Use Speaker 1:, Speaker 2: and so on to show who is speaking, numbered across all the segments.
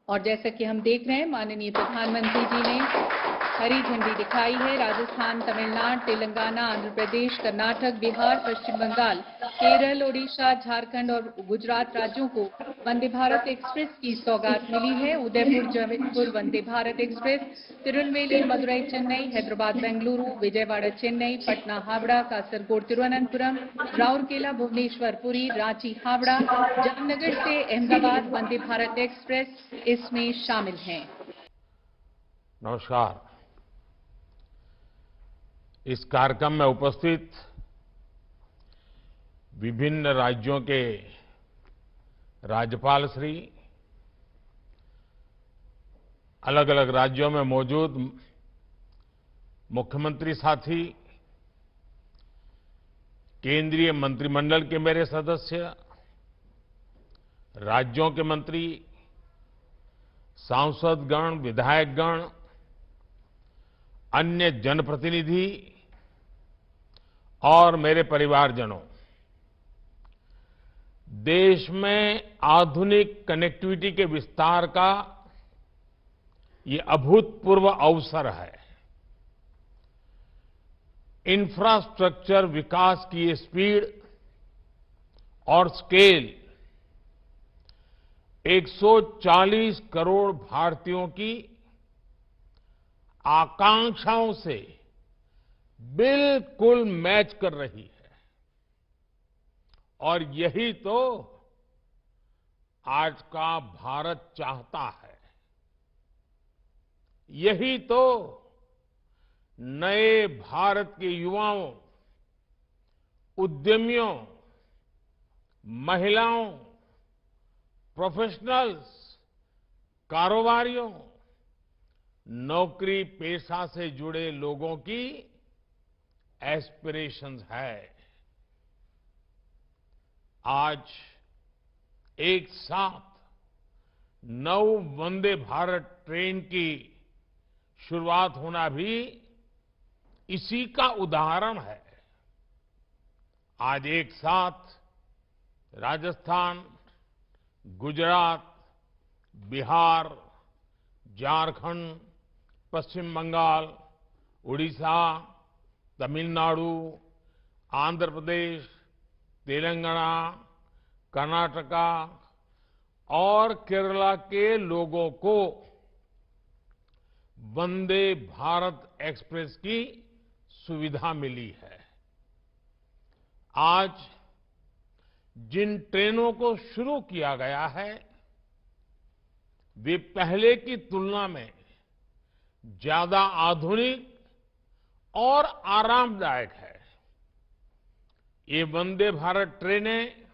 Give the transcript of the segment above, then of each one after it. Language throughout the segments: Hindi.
Speaker 1: और जैसा कि हम देख रहे हैं, माननीय प्रधानमंत्री जी ने हरी झंडी दिखाई है। राजस्थान, तमिलनाडु, तेलंगाना, आंध्र प्रदेश, कर्नाटक, बिहार, पश्चिम बंगाल, केरल, ओडिशा, झारखंड और गुजरात राज्यों को वंदे भारत एक्सप्रेस की सौगात मिली है। उदयपुर जबलपुर वंदे भारत एक्सप्रेस, तिरुनेलवेली मदुरई चेन्नई, हैदराबाद बेंगलुरु, विजयवाड़ा चेन्नई, पटना हावड़ा, कासरगोड तिरुवनंतपुरम, राउरकेला भुवनेश्वर पुरी, रांची हावड़ा, जामनगर से अहमदाबाद वंदे भारत एक्सप्रेस इसमें शामिल हैं।
Speaker 2: नमस्कार। इस कार्यक्रम में उपस्थित विभिन्न राज्यों के राज्यपाल श्री, अलग अलग राज्यों में मौजूद मुख्यमंत्री साथी, केंद्रीय मंत्रिमंडल के मेरे सदस्य, राज्यों के मंत्री, सांसदगण, विधायकगण, अन्य जनप्रतिनिधि और मेरे परिवारजनों, देश में आधुनिक कनेक्टिविटी के विस्तार का ये अभूतपूर्व अवसर है। इंफ्रास्ट्रक्चर विकास की ये स्पीड और स्केल 140 करोड़ भारतीयों की आकांक्षाओं से बिल्कुल मैच कर रही है। और यही तो आज का भारत चाहता है। यही तो नए भारत के युवाओं, उद्यमियों, महिलाओं, प्रोफेशनल्स, कारोबारियों, नौकरी पेशा से जुड़े लोगों की एस्पिरेशंस है। आज एक साथ 9 वंदे भारत ट्रेन की शुरुआत होना भी इसी का उदाहरण है। आज एक साथ राजस्थान, गुजरात, बिहार, झारखंड, पश्चिम बंगाल, उड़ीसा, तमिलनाडु, आंध्र प्रदेश, तेलंगाना, कर्नाटका और केरला के लोगों को वंदे भारत एक्सप्रेस की सुविधा मिली है। आज जिन ट्रेनों को शुरू किया गया है, वे पहले की तुलना में ज्यादा आधुनिक और आरामदायक है। ये वंदे भारत ट्रेनें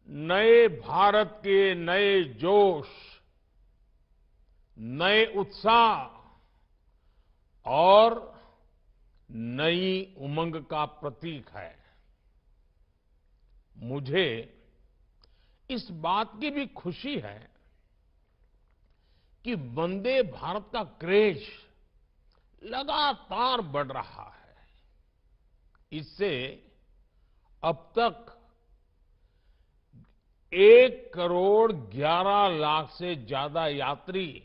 Speaker 2: नए भारत के नए जोश, नए उत्साह और नई उमंग का प्रतीक है। मुझे इस बात की भी खुशी है कि वंदे भारत का क्रेज लगातार बढ़ रहा है। इससे अब तक 1,11,00,000 से ज्यादा यात्री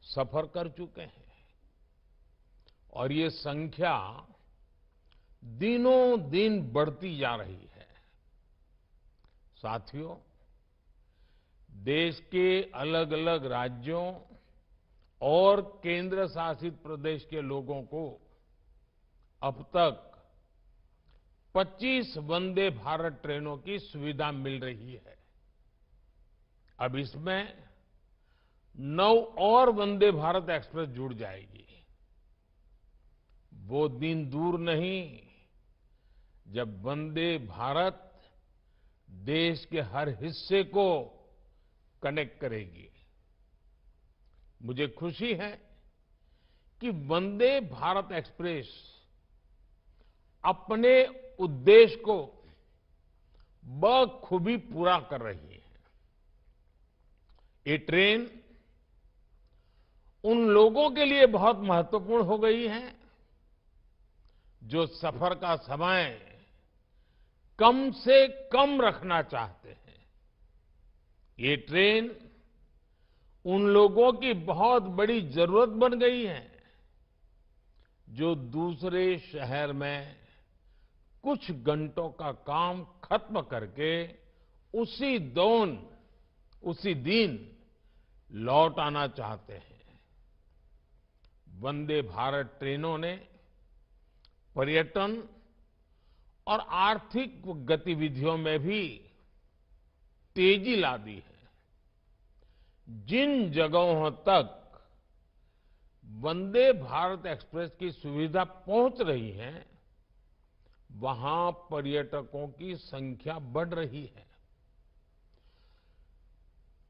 Speaker 2: सफर कर चुके हैं और ये संख्या दिनों दिन बढ़ती जा रही है। साथियों, देश के अलग अलग राज्यों और केंद्र शासित प्रदेश के लोगों को अब तक 25 वंदे भारत ट्रेनों की सुविधा मिल रही है। अब इसमें 9 और वंदे भारत एक्सप्रेस जुड़ जाएगी। वो दिन दूर नहीं जब वंदे भारत देश के हर हिस्से को कनेक्ट करेगी। मुझे खुशी है कि वंदे भारत एक्सप्रेस अपने उद्देश्य को बखूबी पूरा कर रही है। ये ट्रेन उन लोगों के लिए बहुत महत्वपूर्ण हो गई है जो सफर का समय कम से कम रखना चाहते हैं। ये ट्रेन उन लोगों की बहुत बड़ी जरूरत बन गई है जो दूसरे शहर में कुछ घंटों का काम खत्म करके उसी दिन लौट आना चाहते हैं। वंदे भारत ट्रेनों ने पर्यटन और आर्थिक गतिविधियों में भी तेजी ला दी है। जिन जगहों तक वंदे भारत एक्सप्रेस की सुविधा पहुंच रही है, वहां पर्यटकों की संख्या बढ़ रही है।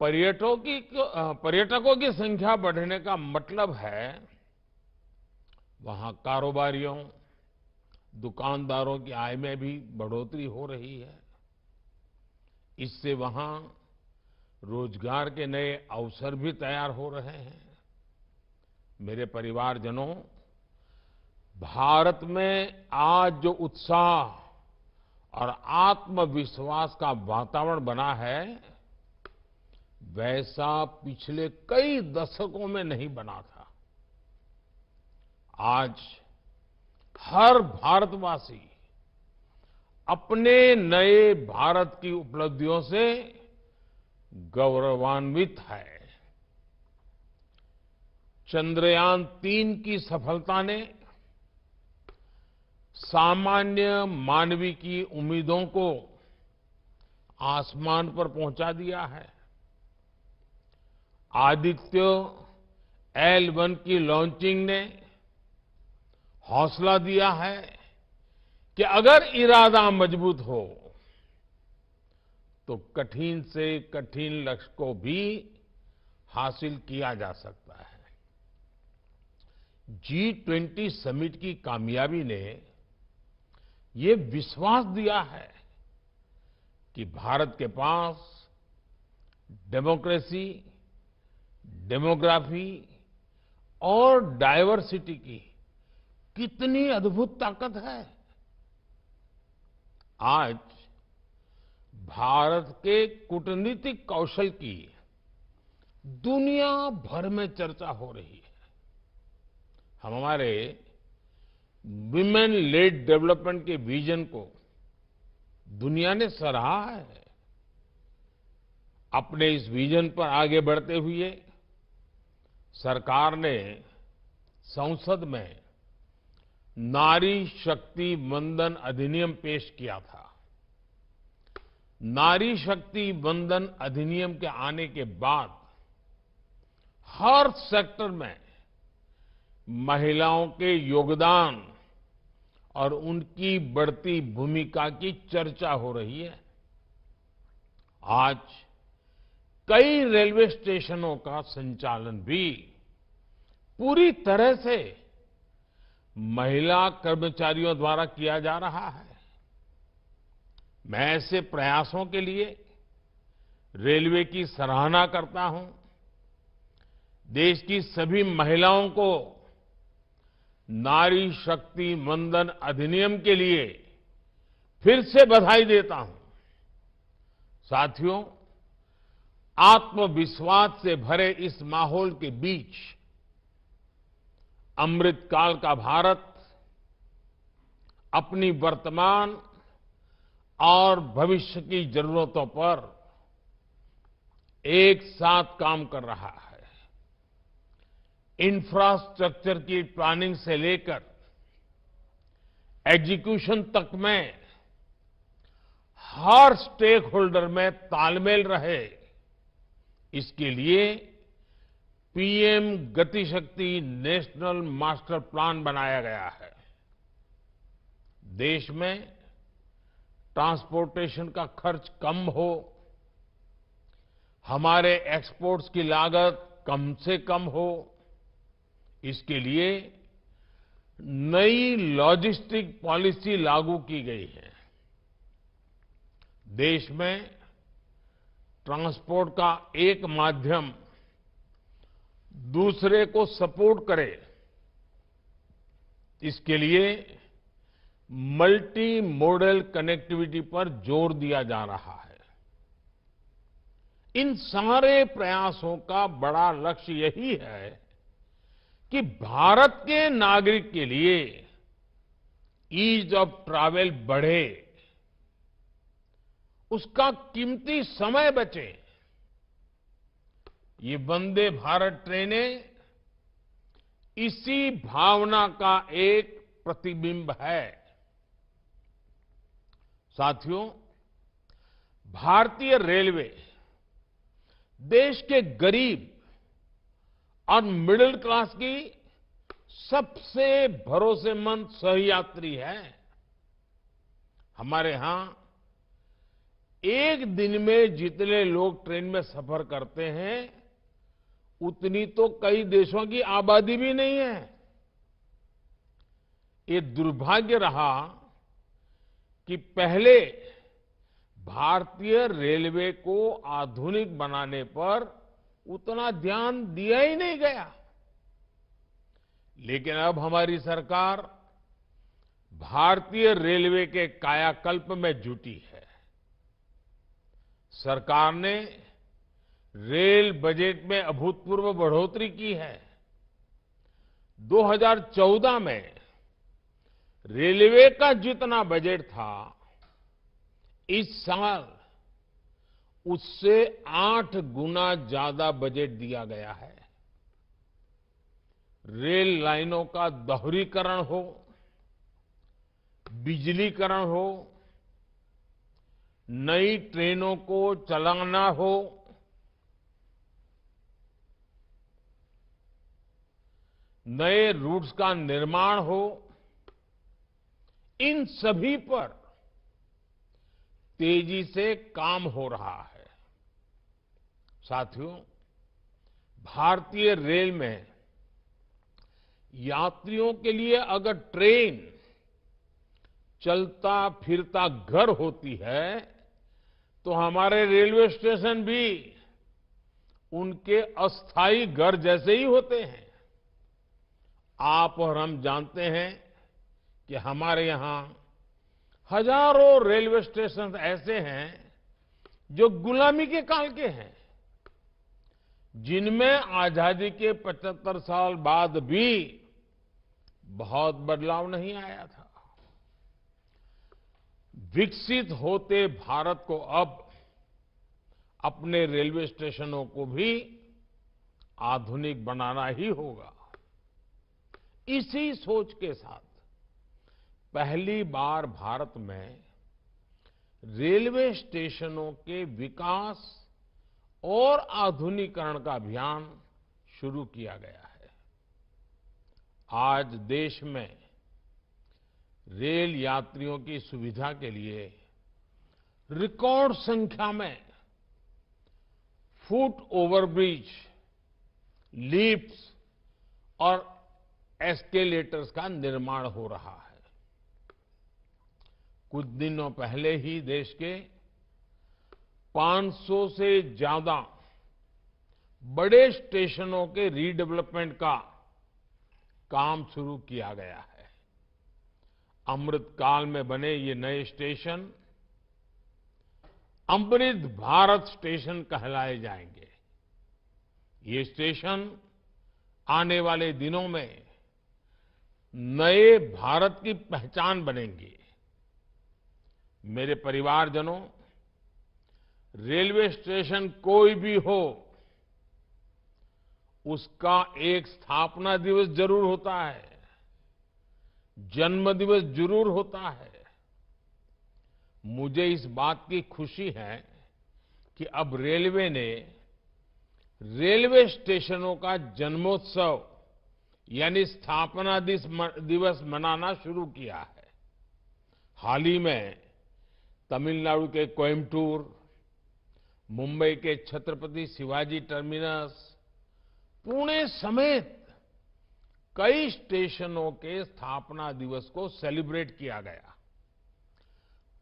Speaker 2: पर्यटकों की संख्या बढ़ने का मतलब है वहां कारोबारियों, दुकानदारों की आय में भी बढ़ोतरी हो रही है। इससे वहां रोजगार के नए अवसर भी तैयार हो रहे हैं। मेरे परिवारजनों, भारत में आज जो उत्साह और आत्मविश्वास का वातावरण बना है, वैसा पिछले कई दशकों में नहीं बना था। आज हर भारतवासी अपने नए भारत की उपलब्धियों से गौरवान्वित है। चंद्रयान-3 की सफलता ने सामान्य मानवी की उम्मीदों को आसमान पर पहुंचा दिया है। आदित्य L1 की लॉन्चिंग ने हौसला दिया है कि अगर इरादा मजबूत हो तो कठिन से कठिन लक्ष्य को भी हासिल किया जा सकता है। G20 समिट की कामयाबी ने ये विश्वास दिया है कि भारत के पास डेमोक्रेसी, डेमोग्राफी और डाइवर्सिटी की कितनी अद्भुत ताकत है। आज भारत के कूटनीतिक कौशल की दुनिया भर में चर्चा हो रही है। हम हमारे विमेन लेड डेवलपमेंट के विजन को दुनिया ने सराहा है। अपने इस विजन पर आगे बढ़ते हुए सरकार ने संसद में नारी शक्ति वंदन अधिनियम पेश किया था। नारी शक्ति वंदन अधिनियम के आने के बाद हर सेक्टर में महिलाओं के योगदान और उनकी बढ़ती भूमिका की चर्चा हो रही है। आज कई रेलवे स्टेशनों का संचालन भी पूरी तरह से महिला कर्मचारियों द्वारा किया जा रहा है। मैं ऐसे प्रयासों के लिए रेलवे की सराहना करता हूं। देश की सभी महिलाओं को नारी शक्ति वंदन अधिनियम के लिए फिर से बधाई देता हूं। साथियों, आत्मविश्वास से भरे इस माहौल के बीच अमृतकाल का भारत अपनी वर्तमान और भविष्य की जरूरतों पर एक साथ काम कर रहा है। इंफ्रास्ट्रक्चर की प्लानिंग से लेकर एग्जीक्यूशन तक में हर स्टेक होल्डर में तालमेल रहे, इसके लिए पीएम गति शक्ति नेशनल मास्टर प्लान बनाया गया है। देश में ट्रांसपोर्टेशन का खर्च कम हो, हमारे एक्सपोर्ट्स की लागत कम से कम हो, इसके लिए नई लॉजिस्टिक पॉलिसी लागू की गई है। देश में ट्रांसपोर्ट का एक माध्यम दूसरे को सपोर्ट करे, इसके लिए मल्टी मॉडल कनेक्टिविटी पर जोर दिया जा रहा है। इन सारे प्रयासों का बड़ा लक्ष्य यही है कि भारत के नागरिक के लिए ईज ऑफ ट्रैवल बढ़े, उसका कीमती समय बचे। ये वंदे भारत ट्रेनें इसी भावना का एक प्रतिबिंब है। साथियों, भारतीय रेलवे देश के गरीब और मिडिल क्लास की सबसे भरोसेमंद सहयात्री है। हमारे यहां एक दिन में जितने लोग ट्रेन में सफर करते हैं, उतनी तो कई देशों की आबादी भी नहीं है। ये दुर्भाग्य रहा कि पहले भारतीय रेलवे को आधुनिक बनाने पर उतना ध्यान दिया ही नहीं गया। लेकिन अब हमारी सरकार भारतीय रेलवे के कायाकल्प में जुटी है। सरकार ने रेल बजट में अभूतपूर्व बढ़ोतरी की है। 2014 में रेलवे का जितना बजट था, इस साल उससे 8 गुना ज्यादा बजट दिया गया है। रेल लाइनों का दोहरीकरण हो, बिजलीकरण हो, नई ट्रेनों को चलाना हो, नए रूट्स का निर्माण हो, इन सभी पर तेजी से काम हो रहा है। साथियों, भारतीय रेल में यात्रियों के लिए अगर ट्रेन चलता फिरता घर होती है, तो हमारे रेलवे स्टेशन भी उनके अस्थायी घर जैसे ही होते हैं। आप और हम जानते हैं कि हमारे यहां हजारों रेलवे स्टेशन ऐसे हैं जो गुलामी के काल के हैं, जिनमें आजादी के 75 साल बाद भी बहुत बदलाव नहीं आया था। विकसित होते भारत को अब अपने रेलवे स्टेशनों को भी आधुनिक बनाना ही होगा। इसी सोच के साथ पहली बार भारत में रेलवे स्टेशनों के विकास और आधुनिकीकरण का अभियान शुरू किया गया है। आज देश में रेल यात्रियों की सुविधा के लिए रिकॉर्ड संख्या में फुट ओवरब्रिज, लिफ्ट्स और एस्केलेटर्स का निर्माण हो रहा है। कुछ दिनों पहले ही देश के 500 से ज्यादा बड़े स्टेशनों के रीडेवलपमेंट का काम शुरू किया गया है। अमृत काल में बने ये नए स्टेशन अमृत भारत स्टेशन कहलाए जाएंगे। ये स्टेशन आने वाले दिनों में नए भारत की पहचान बनेंगे। मेरे परिवारजनों, रेलवे स्टेशन कोई भी हो, उसका एक स्थापना दिवस जरूर होता है, जन्म दिवस जरूर होता है। मुझे इस बात की खुशी है कि अब रेलवे ने रेलवे स्टेशनों का जन्मोत्सव यानी स्थापना दिवस मनाना शुरू किया है। हाल ही में तमिलनाडु के कोयम्बटूर, मुंबई के छत्रपति शिवाजी टर्मिनस, पुणे समेत कई स्टेशनों के स्थापना दिवस को सेलिब्रेट किया गया।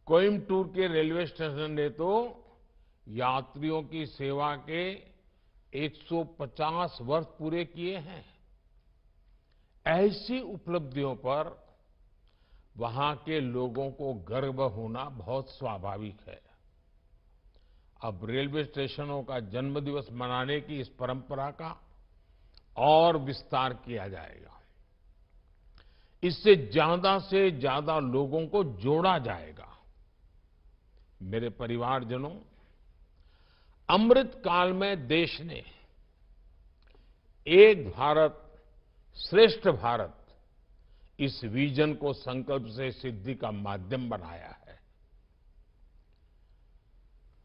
Speaker 2: कोयम्बटूर के रेलवे स्टेशन ने तो यात्रियों की सेवा के 150 वर्ष पूरे किए हैं। ऐसी उपलब्धियों पर वहां के लोगों को गर्व होना बहुत स्वाभाविक है। अब रेलवे स्टेशनों का जन्मदिवस मनाने की इस परंपरा का और विस्तार किया जाएगा। इससे ज्यादा से ज्यादा लोगों को जोड़ा जाएगा। मेरे परिवारजनों, अमृत काल में देश ने एक भारत श्रेष्ठ भारत इस विजन को संकल्प से सिद्धि का माध्यम बनाया है।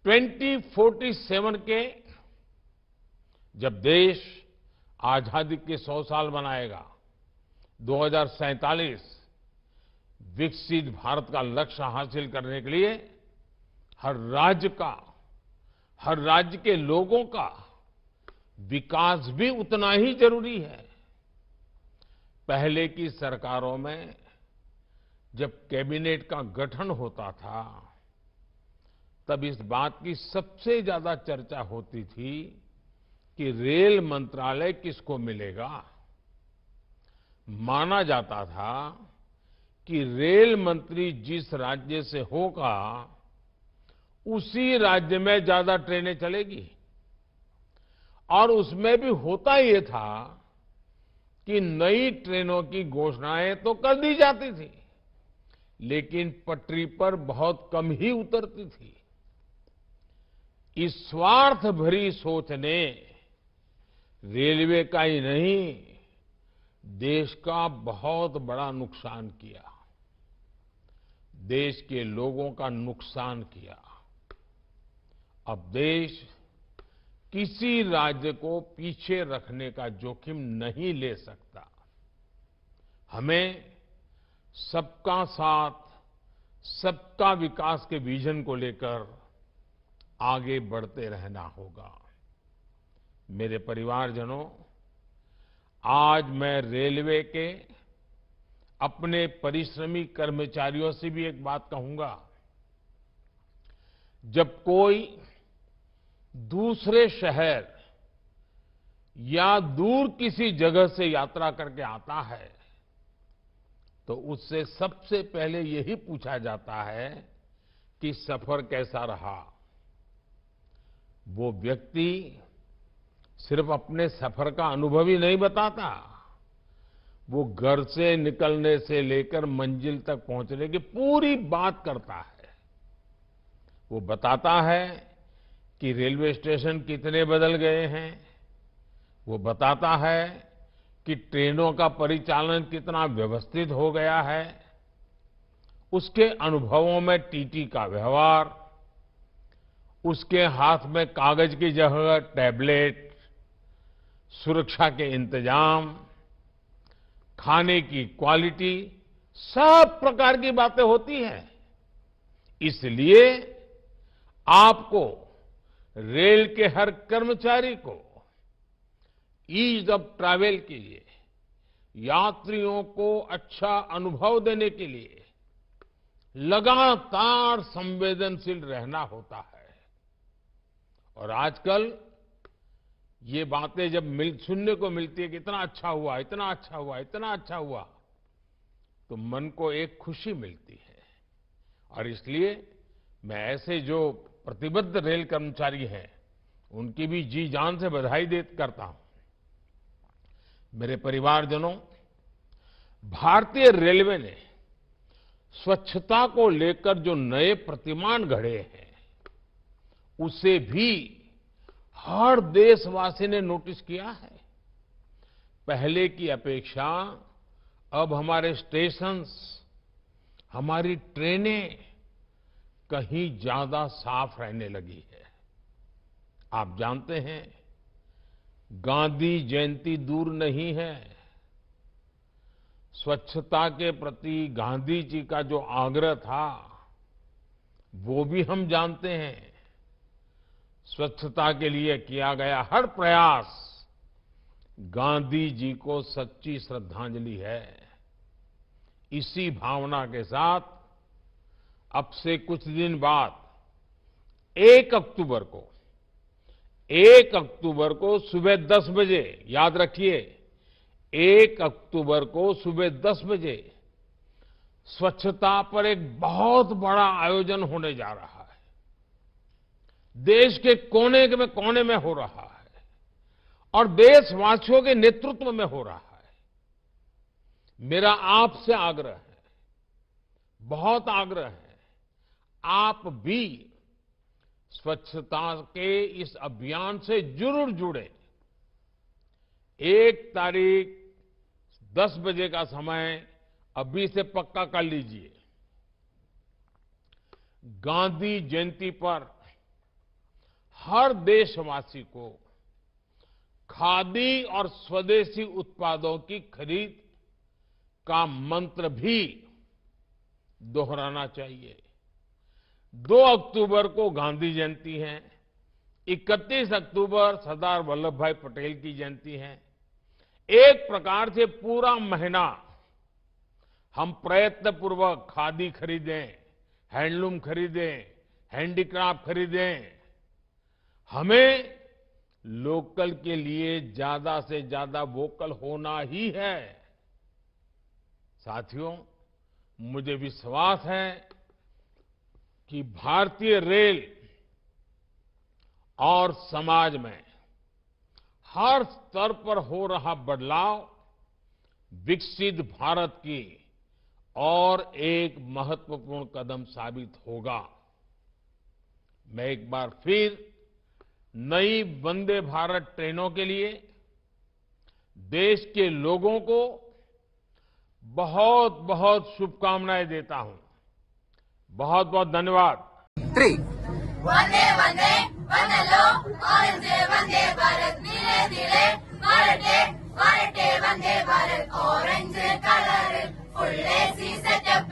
Speaker 2: 2047 के जब देश आजादी के 100 साल मनाएगा, 2047 विकसित भारत का लक्ष्य हासिल करने के लिए हर राज्य के लोगों का विकास भी उतना ही जरूरी है। पहले की सरकारों में जब कैबिनेट का गठन होता था, तब इस बात की सबसे ज्यादा चर्चा होती थी कि रेल मंत्रालय किसको मिलेगा। माना जाता था कि रेल मंत्री जिस राज्य से होगा, उसी राज्य में ज्यादा ट्रेनें चलेगी। और उसमें भी होता ये था कि नई ट्रेनों की घोषणाएं तो कर दी जाती थी, लेकिन पटरी पर बहुत कम ही उतरती थी। इस स्वार्थ भरी सोच ने रेलवे का ही नहीं, देश का बहुत बड़ा नुकसान किया, देश के लोगों का नुकसान किया। अब देश किसी राज्य को पीछे रखने का जोखिम नहीं ले सकता। हमें सबका साथ, सबका विकास के विजन को लेकर आगे बढ़ते रहना होगा। मेरे परिवारजनों, आज मैं रेलवे के अपने परिश्रमी कर्मचारियों से भी एक बात कहूंगा। जब कोई दूसरे शहर या दूर किसी जगह से यात्रा करके आता है, तो उससे सबसे पहले यही पूछा जाता है कि सफर कैसा रहा। वो व्यक्ति सिर्फ अपने सफर का अनुभव ही नहीं बताता, वो घर से निकलने से लेकर मंजिल तक पहुंचने की पूरी बात करता है। वो बताता है कि रेलवे स्टेशन कितने बदल गए हैं, वो बताता है कि ट्रेनों का परिचालन कितना व्यवस्थित हो गया है। उसके अनुभवों में टीटी का व्यवहार, उसके हाथ में कागज की जगह टैबलेट, सुरक्षा के इंतजाम, खाने की क्वालिटी, सब प्रकार की बातें होती हैं। इसलिए आपको, रेल के हर कर्मचारी को ईज ऑफ ट्रैवल के लिए, यात्रियों को अच्छा अनुभव देने के लिए लगातार संवेदनशील रहना होता है। और आजकल ये बातें जब सुनने को मिलती है कि इतना अच्छा हुआ, इतना अच्छा हुआ, इतना अच्छा हुआ, तो मन को एक खुशी मिलती है। और इसलिए मैं ऐसे जो प्रतिबद्ध रेल कर्मचारी हैं, उनकी भी जी जान से बधाई करता हूं। मेरे परिवारजनों, भारतीय रेलवे ने स्वच्छता को लेकर जो नए प्रतिमान गढ़े हैं, उसे भी हर देशवासी ने नोटिस किया है। पहले की अपेक्षा अब हमारे स्टेशंस, हमारी ट्रेनें कहीं ज्यादा साफ रहने लगी है। आप जानते हैं, गांधी जयंती दूर नहीं है। स्वच्छता के प्रति गांधी जी का जो आग्रह था, वो भी हम जानते हैं। स्वच्छता के लिए किया गया हर प्रयास गांधी जी को सच्ची श्रद्धांजलि है। इसी भावना के साथ अब से कुछ दिन बाद 1 अक्टूबर को सुबह 10 बजे, याद रखिए, 1 अक्टूबर को सुबह 10 बजे स्वच्छता पर एक बहुत बड़ा आयोजन होने जा रहा है। देश के कोने में हो रहा है और देशवासियों के नेतृत्व में हो रहा है। मेरा आपसे आग्रह है, बहुत आग्रह है, आप भी स्वच्छता के इस अभियान से जरूर जुड़े। 1 तारीख 10 बजे का समय अभी से पक्का कर लीजिए। गांधी जयंती पर हर देशवासी को खादी और स्वदेशी उत्पादों की खरीद का मंत्र भी दोहराना चाहिए। 2 अक्टूबर को गांधी जयंती है, 31 अक्टूबर सरदार वल्लभ भाई पटेल की जयंती है। एक प्रकार से पूरा महीना हम प्रयत्नपूर्वक खादी खरीदें, हैंडलूम खरीदें, हैंडीक्राफ्ट खरीदें। हमें लोकल के लिए ज्यादा से ज्यादा वोकल होना ही है। साथियों, मुझे विश्वास है कि भारतीय रेल और समाज में हर स्तर पर हो रहा बदलाव विकसित भारत की और एक महत्वपूर्ण कदम साबित होगा। मैं एक बार फिर नई वंदे भारत ट्रेनों के लिए देश के लोगों को बहुत बहुत शुभकामनाएं देता हूं। बहुत बहुत धन्यवाद।
Speaker 3: 3
Speaker 4: वंदे वंदे वंदलो ऑरेंजे वंदे भारत नीले नीले वरटे वरटे Vande Bharat orange colour फुल्लेसी setup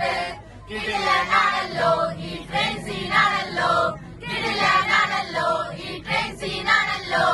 Speaker 4: किडिल नानलो ई ट्रेन सी नानलो किडिल नानलो ई ट्रेन सी नानलो